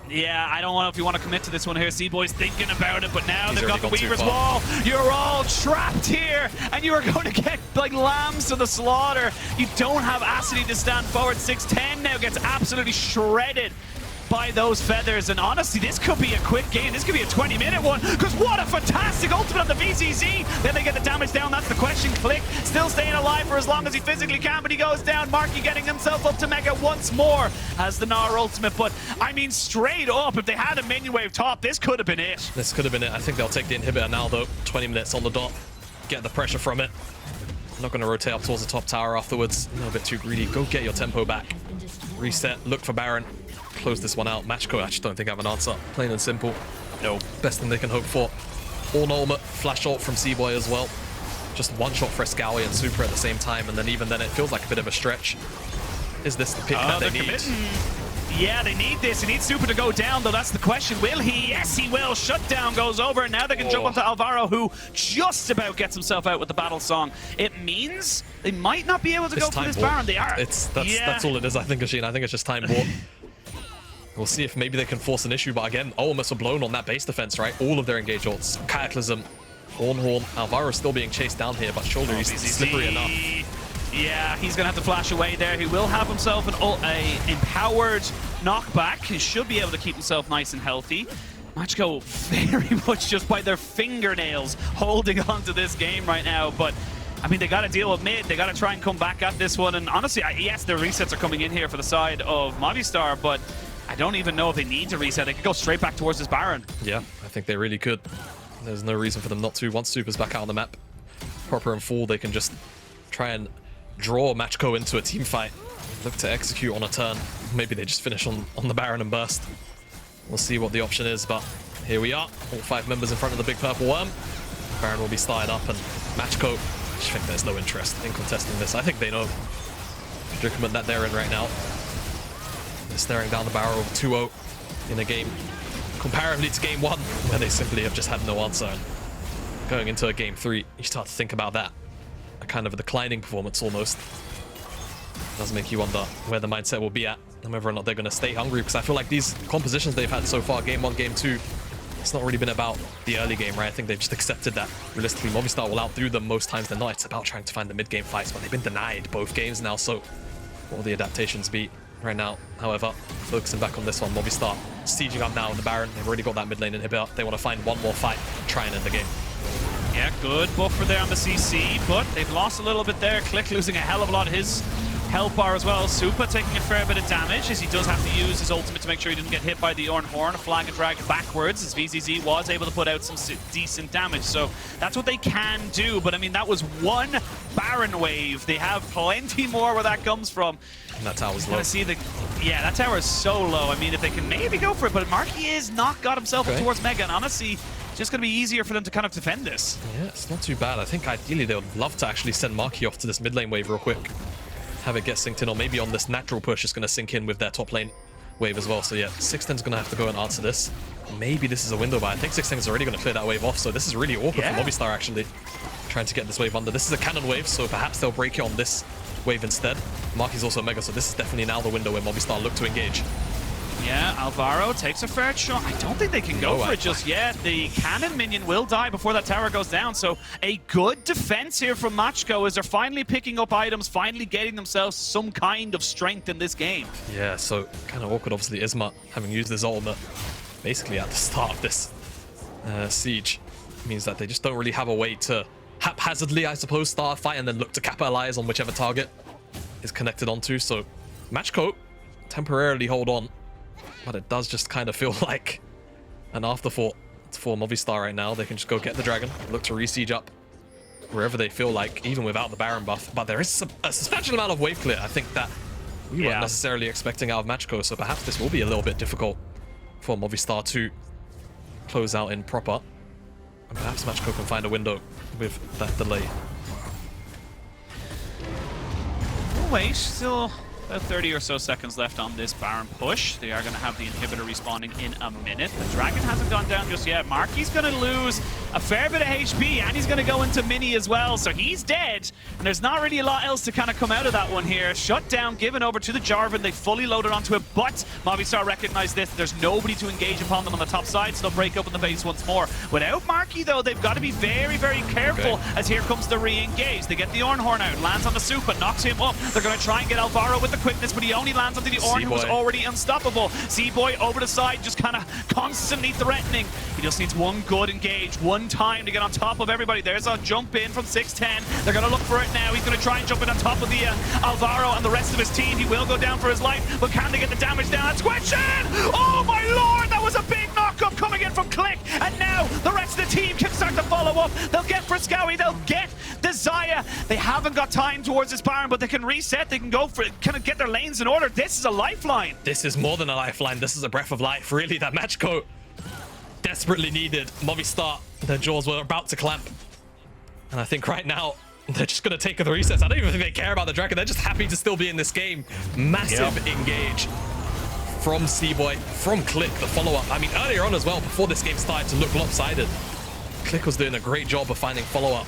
Yeah, I don't know if you want to commit to this one here. C-Boy's thinking about it, but now they've got the gone too Weaver's far. Wall. You're all trapped here, and you are going to get like lambs to the slaughter. You don't have Acidi to stand forward. 610 now gets absolutely shredded by those feathers, and honestly, this could be a quick game. This could be a 20-minute one, because what a fantastic ultimate on the VZZ. Then they get the damage down. That's the question. Flick still staying alive for as long as he physically can, but he goes down. Marky getting himself up to Mega once more as the Gnar ultimate. But I mean, straight up, if they had a minion wave top, this could have been it. This could have been it. I think they'll take the inhibitor now, though. 20 minutes on the dot. Get the pressure from it. Not going to rotate up towards the top tower afterwards. A little bit too greedy. Go get your tempo back. Reset. Look for Baron. Close this one out. Macko, I just don't think I have an answer. Plain and simple. No. Best thing they can hope for. Ornn ultimate. Flash ult from C-Boy as well. Just one-shot Frescowie and Super at the same time, and then even then it feels like a bit of a stretch. Is this the pick that they need? Yeah, they need this. He needs Super to go down, though. That's the question. Will he? Yes, he will. Shutdown goes over. Now they can jump onto Alvaro, who just about gets himself out with the battle song. It means they might not be able to go for this Baron. They are. That's all it is, I think, Asheen. I think it's just time bought. We'll see if maybe they can force an issue, but again, almost are blown on that base defense, right? All of their engage ults. Cataclysm, Horn. Alvaro still being chased down here, but Shoulder is slippery enough. Yeah, he's going to have to flash away there. He will have himself an empowered knockback. He should be able to keep himself nice and healthy. Macko very much just by their fingernails holding on to this game right now, but I mean, they got to deal with mid. They got to try and come back at this one, and honestly, yes, the resets are coming in here for the side of Movistar, but I don't even know if they need to reset. They could go straight back towards this Baron. Yeah, I think they really could. There's no reason for them not to. Once Super's back out on the map, proper and full, they can just try and draw Macko into a team fight. Look to execute on a turn. Maybe they just finish on the Baron and burst. We'll see what the option is, but here we are. All 5 members in front of the big purple worm. Baron will be started up, and Macko, I just think there's no interest in contesting this. I think they know the predicament that they're in right now. They're staring down the barrel of 2-0 in a game comparatively to game 1, where they simply have just had no answer. And going into a game 3, you start to think about that. A kind of a declining performance almost. It does make you wonder where the mindset will be at and whether or not they're going to stay hungry, because I feel like these compositions they've had so far, game 1, game 2, it's not really been about the early game, right? I think they've just accepted that realistically Movistar will outdo them most times they're not. It's about trying to find the mid-game fights, but they've been denied both games now, so what will the adaptations be right now? However, focusing back on this one, Movistar sieging up now in the Baron. They've already got that mid lane inhibitor. They want to find one more fight, try and end the game. Yeah, good buffer there on the CC, but they've lost a little bit there. Click losing a hell of a lot of his health bar as well. Supa taking a fair bit of damage as he does have to use his ultimate to make sure he didn't get hit by the Orn Horn. A flag and drag backwards as VZZ was able to put out some decent damage. So that's what they can do. But I mean, that was one Baron wave. They have plenty more where that comes from. And that tower's low. Yeah, that tower is so low. I mean, if they can maybe go for it, but Marky is not got himself up towards Mega, and honestly, just going to be easier for them to kind of defend this. Yeah, it's not too bad. I think ideally they would love to actually send Marky off to this mid lane wave real quick. Have it get synced in, or maybe on this natural push it's going to sync in with their top lane wave as well. So yeah, 610's going to have to go and answer this. Maybe this is a window, but I think 610 is already going to clear that wave off, so this is really awkward for Movistar actually, trying to get this wave under. This is a cannon wave, so perhaps they'll break it on this wave instead. Marky's also Mega, so this is definitely now the window where Movistar look to engage. Yeah, Alvaro takes a fair shot. I don't think they can go for it just yet. The cannon minion will die before that tower goes down, so a good defense here from Macko as they're finally picking up items, finally getting themselves some kind of strength in this game. Yeah, so kind of awkward, obviously, Isma having used his ultimate basically at the start of this siege. Means that they just don't really have a way to haphazardly, I suppose, start a fight and then look to capitalize on whichever target is connected onto. So Macko temporarily hold on, but it does just kind of feel like an afterthought for Movistar right now. They can just go get the dragon, look to re-siege up wherever they feel like, even without the Baron buff. But there is a substantial amount of wave clear, I think, that we weren't necessarily expecting out of Macko, so perhaps this will be a little bit difficult for Movistar to close out in proper. And perhaps Macko can find a window with that delay. We'll wait, still about 30 or so seconds left on this Baron push. They are going to have the inhibitor respawning in a minute. The dragon hasn't gone down just yet. Marky's going to lose a fair bit of HP, and he's going to go into mini as well, so he's dead. And there's not really a lot else to kind of come out of that one here. Shut down, given over to the Jarvan. They fully loaded onto it, but Movistar recognized this. There's nobody to engage upon them on the top side, so they'll break up in the base once more. Without Marky, though, they've got to be very, very careful as here comes the re-engage. They get the Orn Horn out, lands on the Supa, knocks him up. They're going to try and get Alvaro with the quickness, but he only lands onto the Orn, who was already unstoppable. C-Boy over the side, just kind of constantly threatening. He just needs one good engage, one time to get on top of everybody. There's a jump in from 610. They're going to look for it now. He's going to try and jump in on top of the Alvaro and the rest of his team. He will go down for his life, but can they get the damage down? That's question! Oh my lord, that was a big knockup coming in from Click, and now the rest of the team can start to follow up. They'll get Friscowy, they'll get Desire. They haven't got time towards this Baron, but they can reset. They can go for it, kind of get their lanes in order. This is a lifeline. This is more than a lifeline. This is a breath of life, really, that Macko desperately needed. Movistar, their jaws were about to clamp. And I think right now, they're just going to take the resets. I don't even think they care about the dragon. They're just happy to still be in this game. Massive engage from C-Boy, from Click, the follow-up. I mean, earlier on as well, before this game started to look lopsided, Click was doing a great job of finding follow-up.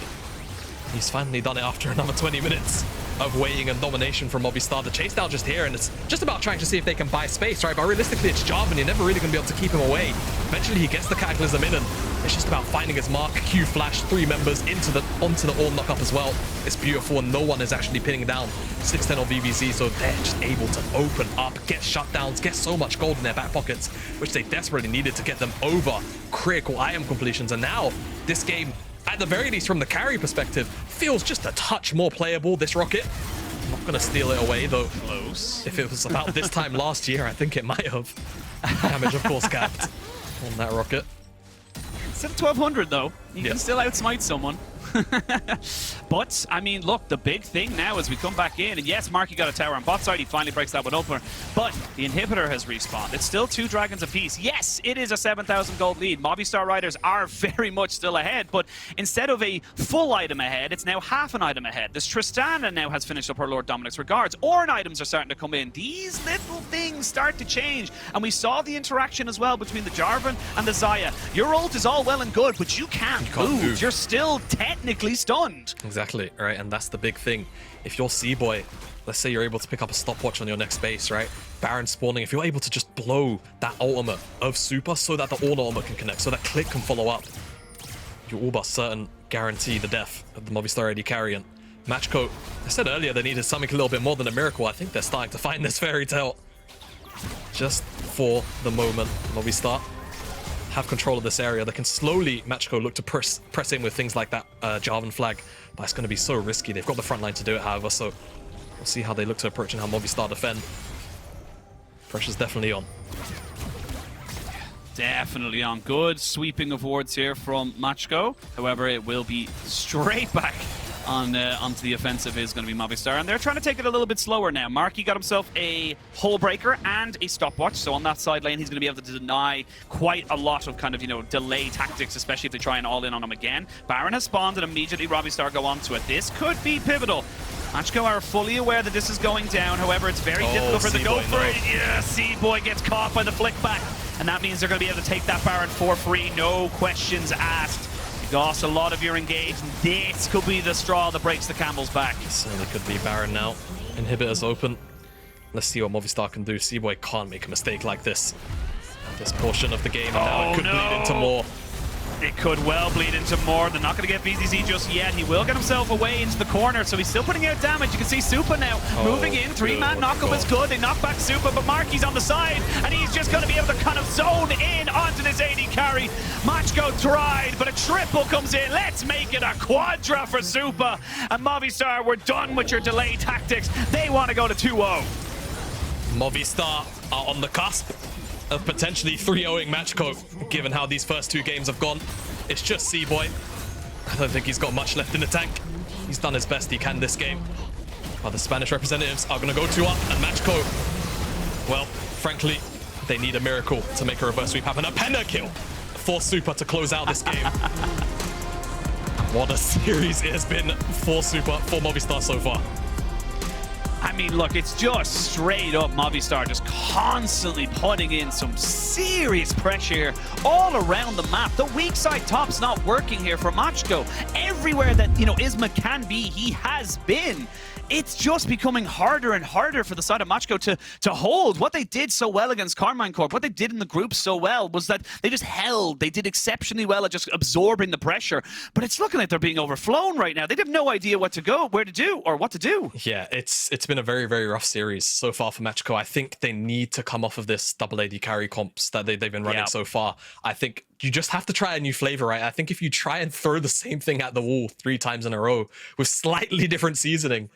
He's finally done it after another 20 minutes of waiting and domination from Movistar. The chase down just here, and it's just about trying to see if they can buy space, right? But realistically, it's Jarvan. You're never really going to be able to keep him away. Eventually, he gets the Cataclysm in, and it's just about finding his mark. Q flash, 3 members onto the Orn knockup as well. It's beautiful, and no one is actually pinning down 610 or VVZ, so they're just able to open up, get shutdowns, get so much gold in their back pockets, which they desperately needed to get them over critical item completions. And now, this game, at the very least from the carry perspective, feels just a touch more playable, this Rocket. I'm not going to steal it away, though. Close. If it was about this time last year, I think it might have. Damage, of course, capped on that Rocket. It's at 1200, though. You can still outsmite someone. But, I mean, look, the big thing now is we come back in, and yes, Marky got a tower on bot side, he finally breaks that one open, but the inhibitor has respawned. It's still 2 dragons apiece. Yes, it is a 7,000 gold lead. Movistar Riders are very much still ahead, but instead of a full item ahead, it's now half an item ahead. This Tristana now has finished up her Lord Dominic's regards. Ornn items are starting to come in. These little things start to change, and we saw the interaction as well between the Jarvan and the Xayah. Your ult is all well and good, but you can't move. You're still technically stunned. Exactly, right? And that's the big thing. If you're C-Boy, let's say you're able to pick up a stopwatch on your next base, right? Baron spawning, if you're able to just blow that ultimate of Super so that the Ornn ultimate can connect, so that Click can follow up, you all but certain guarantee the death of the Movistar AD carry. And Macko, I said earlier they needed something a little bit more than a miracle. I think they're starting to find this fairy tale. Just for the moment, Movistar have control of this area. They can slowly, Macko, look to press in with things like that Jarvan flag, but it's going to be so risky. They've got the front line to do it, however, so we'll see how they look to approach and how Movistar defend. Pressure's definitely on. Definitely on. Good sweeping of wards here from Macko. However, it will be straight back onto the offensive is going to be Movistar, and they're trying to take it a little bit slower now. Marky got himself a hole breaker and a stopwatch, so on that side lane he's going to be able to deny quite a lot of kind of, you know, delay tactics, especially if they try and all in on him again. Baron has spawned and immediately Movistar go onto it. This could be pivotal. Macko are fully aware that this is going down, however it's very difficult for them to go for it. Yeah, C-Boy gets caught by the flick back, and that means they're going to be able to take that Baron for free, no questions asked. Lost a lot of your engage, and this could be the straw that breaks the camel's back. Certainly could be Baron now. Inhibitors open. Let's see what Movistar can do. C-Boy can't make a mistake like this. This portion of the game, and now it could bleed into more. It could well bleed into more. They're not going to get BZZ just yet. He will get himself away into the corner, so he's still putting out damage. You can see Supa now moving in. 3-man knockup is good. They knock back Supa, but Marky's on the side, and he's just going to be able to kind of zone in onto this AD carry. Macko tried, but a triple comes in. Let's make it a quadra for Supa. And Movistar, we're done with your delay tactics. They want to go to 2-0. Movistar are on the cusp of potentially 3-0ing Macko, given how these first 2 games have gone. It's just C-Boy. I don't think he's got much left in the tank. He's done his best he can this game. But the Spanish representatives are going to go 2-up, and Macko, well, frankly, they need a miracle to make a reverse sweep happen. A penna kill for Supa to close out this game. What a series it has been for Supa, for Movistar so far. I mean, look, it's just straight up Movistar just constantly putting in some serious pressure all around the map. The weak side top's not working here for Macko. Everywhere that, you know, ISMA can be, he has been. It's just becoming harder and harder for the side of Macko to hold. What they did so well against Carmine Corp, what they did in the group so well, was that they just held. They did exceptionally well at just absorbing the pressure. But it's looking like they're being overflown right now. They have no idea what to go, where to do, or what to do. Yeah, it's been a very, very rough series so far for Macko. I think they need to come off of this double AD carry comps that they've been running so far. I think you just have to try a new flavor, right? I think if you try and throw the same thing at the wall 3 times in a row with slightly different seasonning,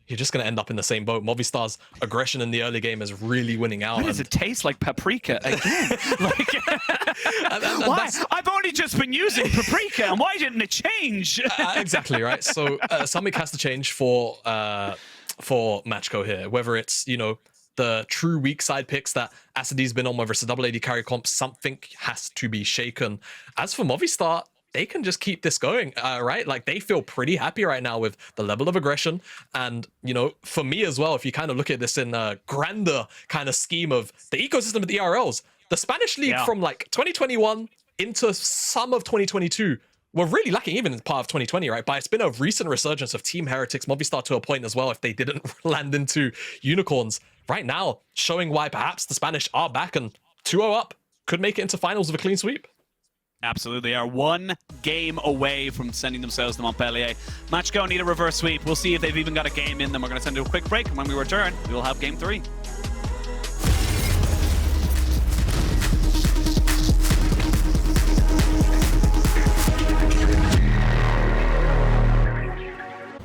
you're just going to end up in the same boat. Movistar's aggression in the early game is really winning out. Why does it taste like paprika again? Like, why? I've only just been using paprika, and why didn't it change? Exactly, right? So something has to change for Macko here. Whether it's, you know, the true weak side picks that Acidi's been on, whether it's a double AD carry comp, something has to be shaken. As for Movistar, they can just keep this going, right? Like, they feel pretty happy right now with the level of aggression. And, you know, for me as well, if you kind of look at this in a grander kind of scheme of the ecosystem of the ERLs, the Spanish League from like 2021 into some of 2022 were really lacking, even in part of 2020, right? But it's been a recent resurgence of Team Heretics, Movistar to a point as well, if they didn't land into unicorns. Right now, showing why perhaps the Spanish are back, and 2-0 up could make it into finals with a clean sweep. Absolutely. They are 1 game away from sending themselves to Montpellier. Macko need a reverse sweep. We'll see if they've even got a game in them. We're going to send it a quick break, and when we return, we will have game 3.